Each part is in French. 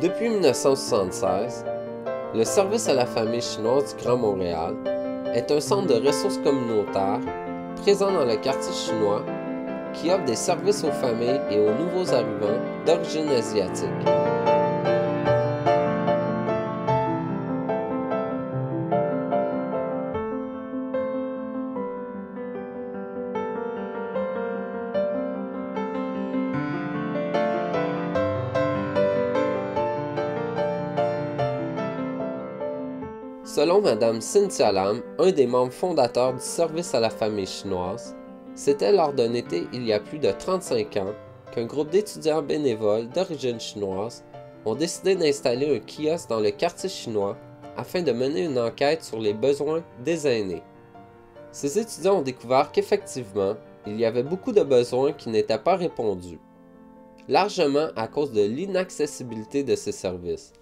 Depuis 1976, le Service à la famille chinoise du Grand Montréal est un centre de ressources communautaires présent dans le quartier chinois qui offre des services aux familles et aux nouveaux arrivants d'origine asiatique. Selon Mme Cynthia Lam, un des membres fondateurs du Service à la famille chinoise, c'était lors d'un été il y a plus de 35 ans qu'un groupe d'étudiants bénévoles d'origine chinoise ont décidé d'installer un kiosque dans le quartier chinois afin de mener une enquête sur les besoins des aînés. Ces étudiants ont découvert qu'effectivement, il y avait beaucoup de besoins qui n'étaient pas répondus, largement à cause de l'inaccessibilité de ces services.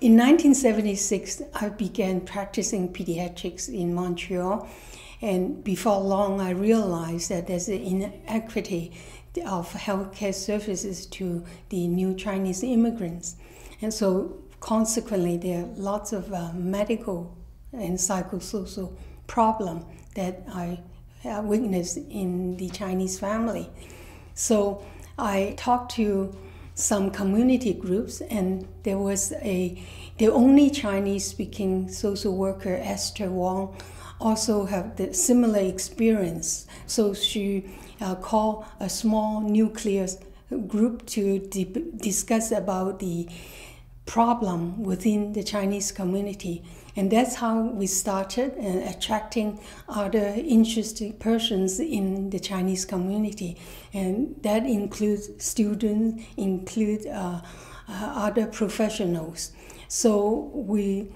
In 1976, I began practicing pediatrics in Montreal, and before long, I realized that there's an inequity of healthcare services to the new Chinese immigrants. And so, consequently, there are lots of medical and psychosocial problems that I witnessed in the Chinese family. So, I talked to some community groups, and there was the only Chinese-speaking social worker, Esther Wong, also have the similar experience. So she called a small nucleus group to discuss about the problem within the Chinese community. And that's how we started attracting other interested persons in the Chinese community. And that includes students, other professionals. So we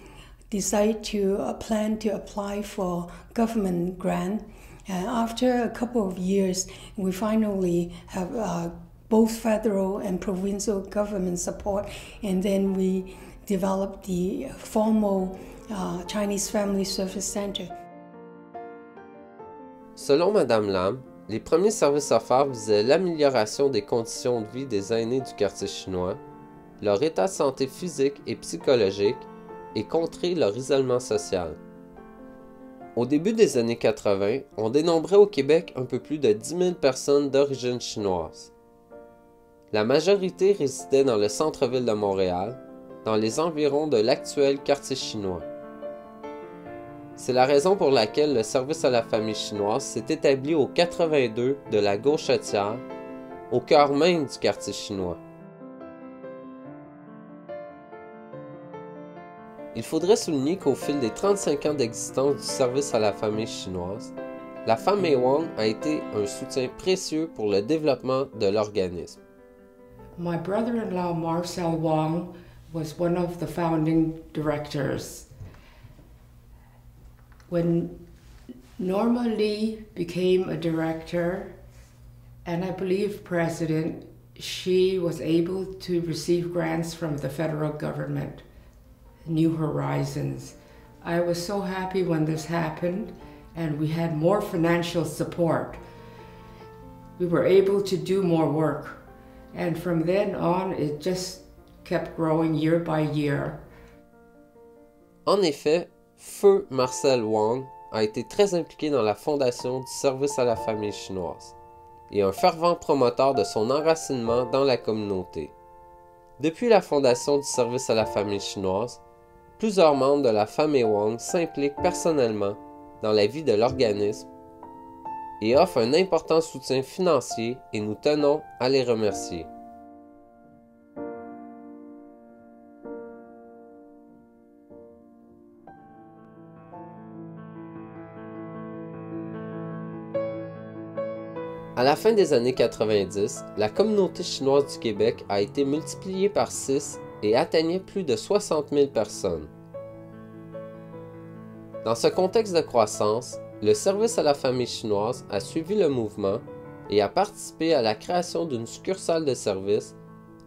decided to plan to apply for government grant. After a couple of years, we finally have both federal and provincial government support, and then we developed the formal Chinese Family Service Center. Selon Mme Lam, les premiers services offerts visaient l'amélioration des conditions de vie des aînés du quartier chinois, leur état de santé physique et psychologique et contrer leur isolement social. Au début des années 80, on dénombrait au Québec un peu plus de 10 000 personnes d'origine chinoise. La majorité résidait dans le centre-ville de Montréal, dans les environs de l'actuel quartier chinois. C'est la raison pour laquelle le service à la famille chinoise s'est établi au 82 de la Gauchetière, au cœur même du quartier chinois. Il faudrait souligner qu'au fil des 35 ans d'existence du service à la famille chinoise, la famille Wong a été un soutien précieux pour le développement de l'organisme. My brother-in-law Marcel Wong was one of the founding directors. When Norma Lee became a director, and I believe president, she was able to receive grants from the federal government, New Horizons. I was so happy when this happened, and we had more financial support. We were able to do more work, and from then on, it just kept growing year by year. En effet, Feu Marcel Wong a été très impliqué dans la fondation du service à la famille chinoise et un fervent promoteur de son enracinement dans la communauté. Depuis la fondation du service à la famille chinoise, plusieurs membres de la famille Wong s'impliquent personnellement dans la vie de l'organisme et offrent un important soutien financier et nous tenons à les remercier. À la fin des années 90, la communauté chinoise du Québec a été multipliée par 6 et atteignait plus de 60 000 personnes. Dans ce contexte de croissance, le service à la famille chinoise a suivi le mouvement et a participé à la création d'une succursale de service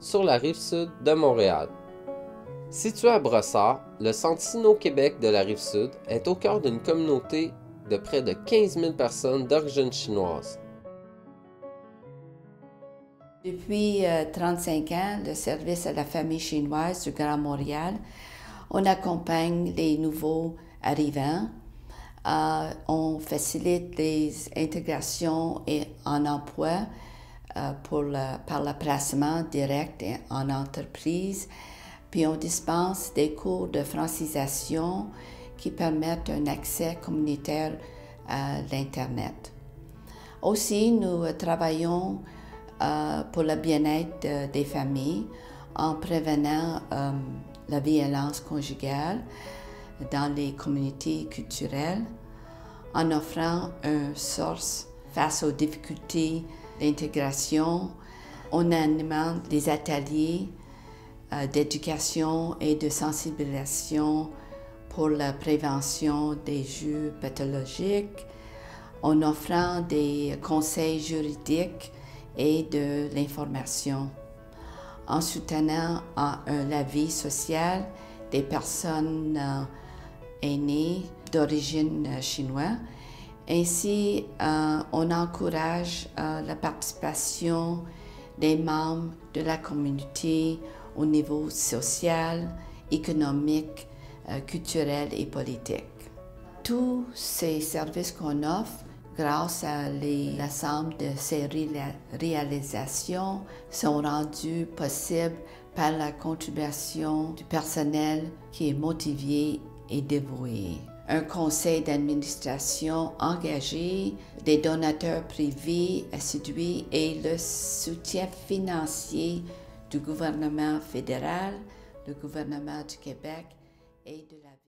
sur la rive-sud de Montréal. Situé à Brossard, le centre Sino-Québec de la Rive-Sud est au cœur d'une communauté de près de 15 000 personnes d'origine chinoise. Depuis 35 ans, le service à la famille chinoise du Grand Montréal, on accompagne les nouveaux arrivants, on facilite les intégrations en emploi par le placement direct en entreprise, puis on dispense des cours de francisation qui permettent un accès communautaire à l'Internet. Aussi, nous travaillons pour le bien-être des familles en prévenant la violence conjugale dans les communautés culturelles, en offrant une source face aux difficultés d'intégration, en animant des ateliers d'éducation et de sensibilisation pour la prévention des jeux pathologiques, en offrant des conseils juridiques et de l'information, en soutenant la vie sociale des personnes aînées d'origine chinoise. Ainsi, on encourage la participation des membres de la communauté au niveau social, économique, culturel et politique. Tous ces services qu'on offre, grâce à l'ensemble de ces réalisations, sont rendus possibles par la contribution du personnel qui est motivé et dévoué. Un conseil d'administration engagé, des donateurs privés assidus et le soutien financier du gouvernement fédéral, le gouvernement du Québec et de la